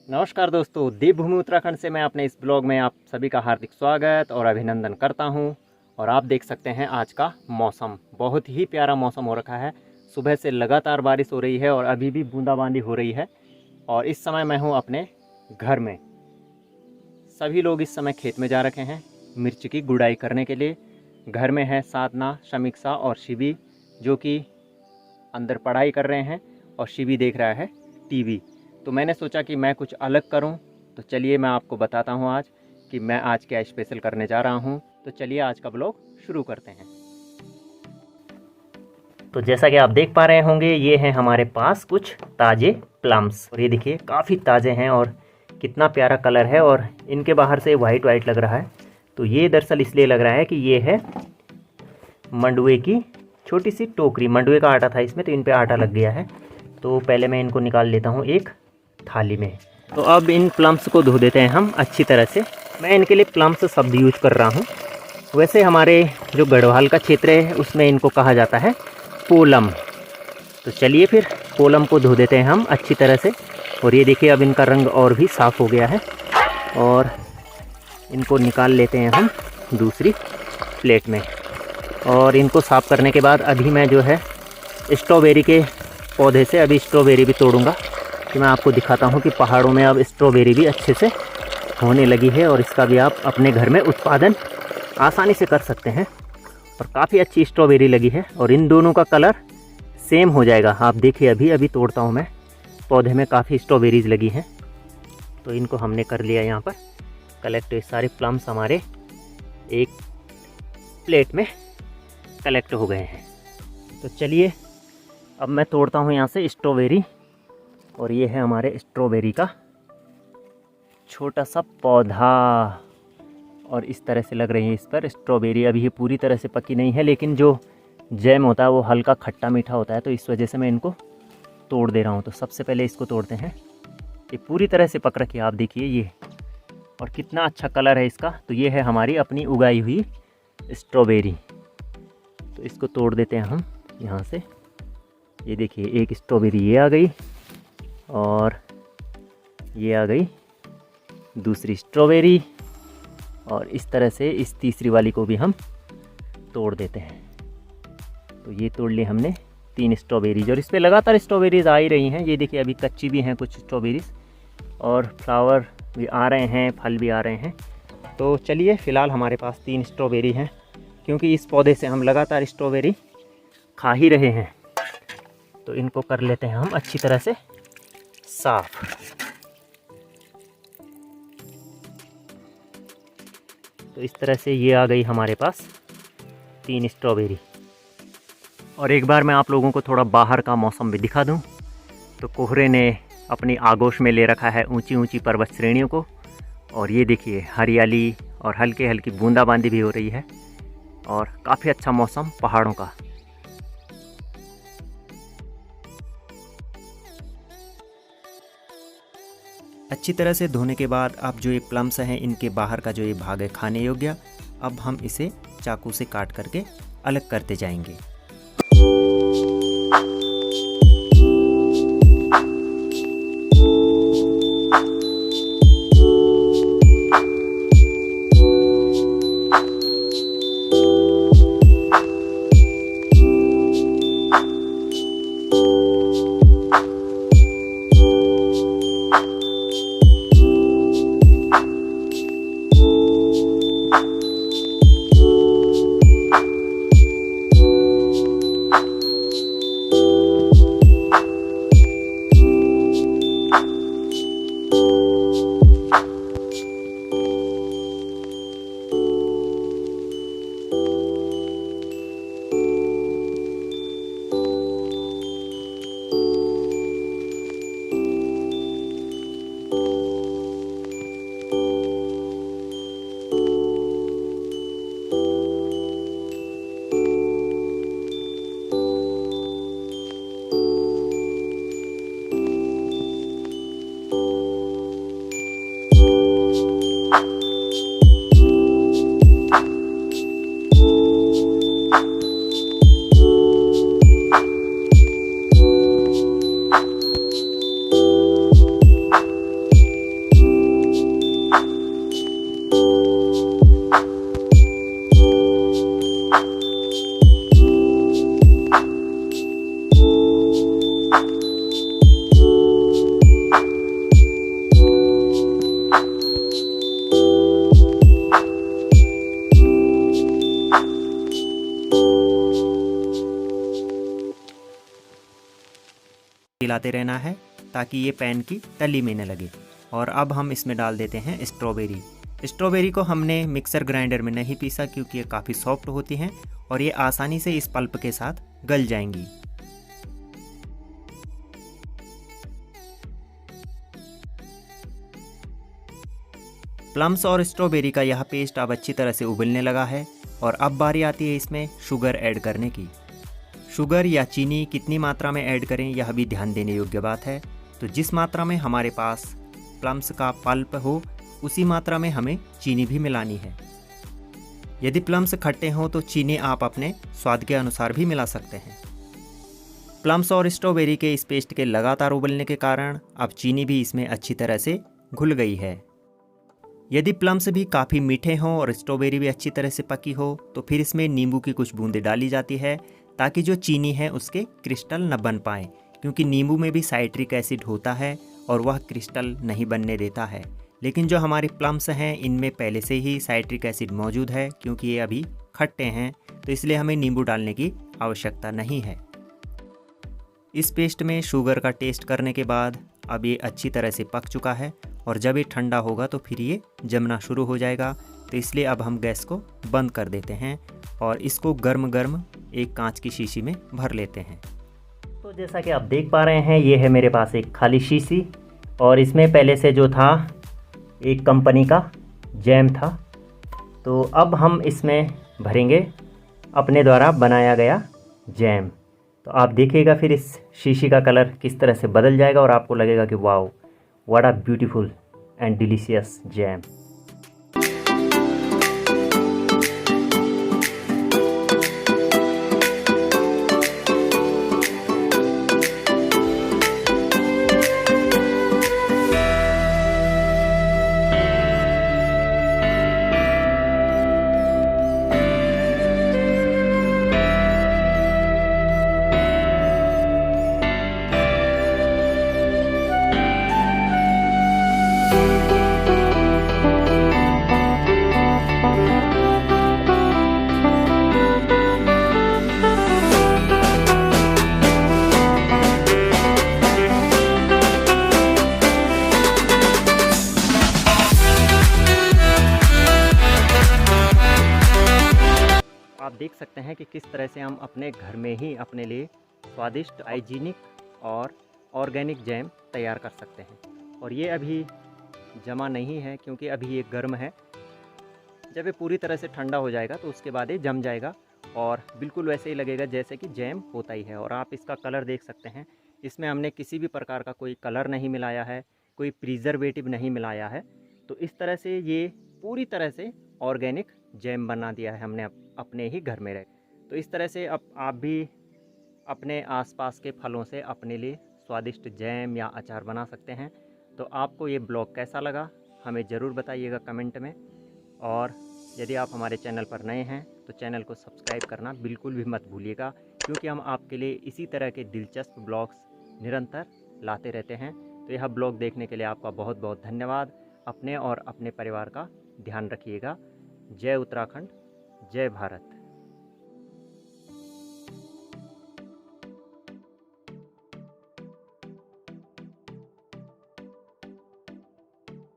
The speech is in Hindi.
नमस्कार दोस्तों, देवभूमि उत्तराखंड से मैं अपने इस ब्लॉग में आप सभी का हार्दिक स्वागत और अभिनंदन करता हूं। और आप देख सकते हैं आज का मौसम, बहुत ही प्यारा मौसम हो रखा है। सुबह से लगातार बारिश हो रही है और अभी भी बूंदाबांदी हो रही है। और इस समय मैं हूं अपने घर में। सभी लोग इस समय खेत में जा रखे हैं मिर्च की गुड़ाई करने के लिए। घर में है साधना, समीक्षा और शिवी, जो कि अंदर पढ़ाई कर रहे हैं और शिवी देख रहा है टीवी। तो मैंने सोचा कि मैं कुछ अलग करूं, तो चलिए मैं आपको बताता हूं आज कि मैं आज क्या स्पेशल करने जा रहा हूं। तो चलिए आज का ब्लॉग शुरू करते हैं। तो जैसा कि आप देख पा रहे होंगे, ये हैं हमारे पास कुछ ताज़े प्लम्स। और ये देखिए काफ़ी ताज़े हैं और कितना प्यारा कलर है, और इनके बाहर से वाइट वाइट लग रहा है। तो ये दरअसल इसलिए लग रहा है कि ये है मंडुए की छोटी सी टोकरी। मंडुए का आटा था इसमें, तो इन पर आटा लग गया है। तो पहले मैं इनको निकाल लेता हूँ एक थाली में। तो अब इन प्लम्स को धो देते हैं हम अच्छी तरह से। मैं इनके लिए प्लम्स शब्द यूज कर रहा हूँ। वैसे हमारे जो गढ़वाल का क्षेत्र है उसमें इनको कहा जाता है पोलम। तो चलिए फिर पोलम को धो देते हैं हम अच्छी तरह से। और ये देखिए अब इनका रंग और भी साफ़ हो गया है। और इनको निकाल लेते हैं हम दूसरी प्लेट में। और इनको साफ़ करने के बाद अभी मैं जो है स्ट्रॉबेरी के पौधे से अभी स्ट्रॉबेरी भी तोड़ूंगा, कि मैं आपको दिखाता हूँ कि पहाड़ों में अब स्ट्रॉबेरी भी अच्छे से होने लगी है। और इसका भी आप अपने घर में उत्पादन आसानी से कर सकते हैं। और काफ़ी अच्छी स्ट्रॉबेरी लगी है और इन दोनों का कलर सेम हो जाएगा। आप देखिए अभी तोड़ता हूँ मैं। पौधे में काफ़ी स्ट्रॉबेरीज लगी हैं। तो इनको हमने कर लिया यहाँ पर कलेक्ट। सारे प्लम्स हमारे एक प्लेट में कलेक्ट हो गए हैं। तो चलिए अब मैं तोड़ता हूँ यहाँ से स्ट्रॉबेरी। और ये है हमारे स्ट्रॉबेरी का छोटा सा पौधा। और इस तरह से लग रही है इस पर स्ट्रॉबेरी। अभी ये पूरी तरह से पकी नहीं है, लेकिन जो जैम होता है वो हल्का खट्टा मीठा होता है, तो इस वजह से मैं इनको तोड़ दे रहा हूँ। तो सबसे पहले इसको तोड़ते हैं। ये पूरी तरह से पक रखी है, आप देखिए ये। और कितना अच्छा कलर है इसका। तो ये है हमारी अपनी उगाई हुई स्ट्रॉबेरी। तो इसको तोड़ देते हैं हम यहाँ से। ये देखिए एक स्ट्रॉबेरी ये आ गई और ये आ गई दूसरी स्ट्रॉबेरी। और इस तरह से इस तीसरी वाली को भी हम तोड़ देते हैं। तो ये तोड़ ली हमने 3 स्ट्रॉबेरीज। और इस पर लगातार स्ट्रॉबेरीज आ ही रही हैं। ये देखिए अभी कच्ची भी हैं कुछ स्ट्रॉबेरीज, और फ्लावर भी आ रहे हैं, फल भी आ रहे हैं। तो चलिए फ़िलहाल हमारे पास 3 स्ट्रॉबेरी हैं, क्योंकि इस पौधे से हम लगातार स्ट्रॉबेरी खा ही रहे हैं। तो इनको कर लेते हैं हम अच्छी तरह से साफ। तो इस तरह से ये आ गई हमारे पास 3 स्ट्रॉबेरी। और एक बार मैं आप लोगों को थोड़ा बाहर का मौसम भी दिखा दूं। तो कोहरे ने अपनी आगोश में ले रखा है ऊंची ऊंची पर्वत श्रेणियों को। और ये देखिए हरियाली और हल्की हल्की बूंदाबांदी भी हो रही है। और काफ़ी अच्छा मौसम पहाड़ों का। अच्छी तरह से धोने के बाद अब जो ये प्लम्स हैं इनके बाहर का जो ये भाग है खाने योग्य, अब हम इसे चाकू से काट करके अलग करते जाएंगे। हिलाते रहना है ताकि ये पैन की तली में न लगे। और अब हम इसमें डाल देते हैं स्ट्रॉबेरी। स्ट्रॉबेरी को हमने मिक्सर ग्राइंडर में नहीं पीसा क्योंकि ये काफ़ी सॉफ्ट होती हैं और ये आसानी से इस पल्प के साथ गल जाएंगी। प्लम्स और स्ट्रॉबेरी का यह पेस्ट अब अच्छी तरह से उबलने लगा है और अब बारी आती है इसमें शुगर ऐड करने की। शुगर या चीनी कितनी मात्रा में ऐड करें यह भी ध्यान देने योग्य बात है। तो जिस मात्रा में हमारे पास प्लम्स का पल्प हो उसी मात्रा में हमें चीनी भी मिलानी है। यदि प्लम्स खट्टे हों तो चीनी आप अपने स्वाद के अनुसार भी मिला सकते हैं। प्लम्स और स्ट्रॉबेरी के इस पेस्ट के लगातार उबलने के कारण अब चीनी भी इसमें अच्छी तरह से घुल गई है। यदि प्लम्स भी काफ़ी मीठे हों और स्ट्रॉबेरी भी अच्छी तरह से पकी हो तो फिर इसमें नींबू की कुछ बूंदें डाली जाती है ताकि जो चीनी है उसके क्रिस्टल न बन पाएँ, क्योंकि नींबू में भी साइट्रिक एसिड होता है और वह क्रिस्टल नहीं बनने देता है। लेकिन जो हमारे प्लम्स हैं इनमें पहले से ही साइट्रिक एसिड मौजूद है, क्योंकि ये अभी खट्टे हैं तो इसलिए हमें नींबू डालने की आवश्यकता नहीं है। इस पेस्ट में शुगर का टेस्ट करने के बाद अब ये अच्छी तरह से पक चुका है और जब ये ठंडा होगा तो फिर ये जमना शुरू हो जाएगा। तो इसलिए अब हम गैस को बंद कर देते हैं और इसको गर्म गर्म एक कांच की शीशी में भर लेते हैं। तो जैसा कि आप देख पा रहे हैं ये है मेरे पास एक खाली शीशी और इसमें पहले से जो था एक कंपनी का जैम था। तो अब हम इसमें भरेंगे अपने द्वारा बनाया गया जैम। तो आप देखिएगा फिर इस शीशी का कलर किस तरह से बदल जाएगा और आपको लगेगा कि wow what a beautiful and delicious jam. आप देख सकते हैं कि किस तरह से हम अपने घर में ही अपने लिए स्वादिष्ट, हाइजीनिक और ऑर्गेनिक जैम तैयार कर सकते हैं। और ये अभी जमा नहीं है क्योंकि अभी ये गर्म है। जब ये पूरी तरह से ठंडा हो जाएगा तो उसके बाद ये जम जाएगा और बिल्कुल वैसे ही लगेगा जैसे कि जैम होता ही है। और आप इसका कलर देख सकते हैं, इसमें हमने किसी भी प्रकार का कोई कलर नहीं मिलाया है, कोई प्रिजर्वेटिव नहीं मिलाया है। तो इस तरह से ये पूरी तरह से ऑर्गेनिक जैम बना दिया है हमने अपने ही घर में रह। तो इस तरह से अब आप भी अपने आसपास के फलों से अपने लिए स्वादिष्ट जैम या अचार बना सकते हैं। तो आपको ये ब्लॉग कैसा लगा हमें ज़रूर बताइएगा कमेंट में। और यदि आप हमारे चैनल पर नए हैं तो चैनल को सब्सक्राइब करना बिल्कुल भी मत भूलिएगा, क्योंकि हम आपके लिए इसी तरह के दिलचस्प ब्लॉग्स निरंतर लाते रहते हैं। तो यह ब्लॉग देखने के लिए आपका बहुत बहुत धन्यवाद। अपने और अपने परिवार का ध्यान रखिएगा। जय उत्तराखंड, जय भारत।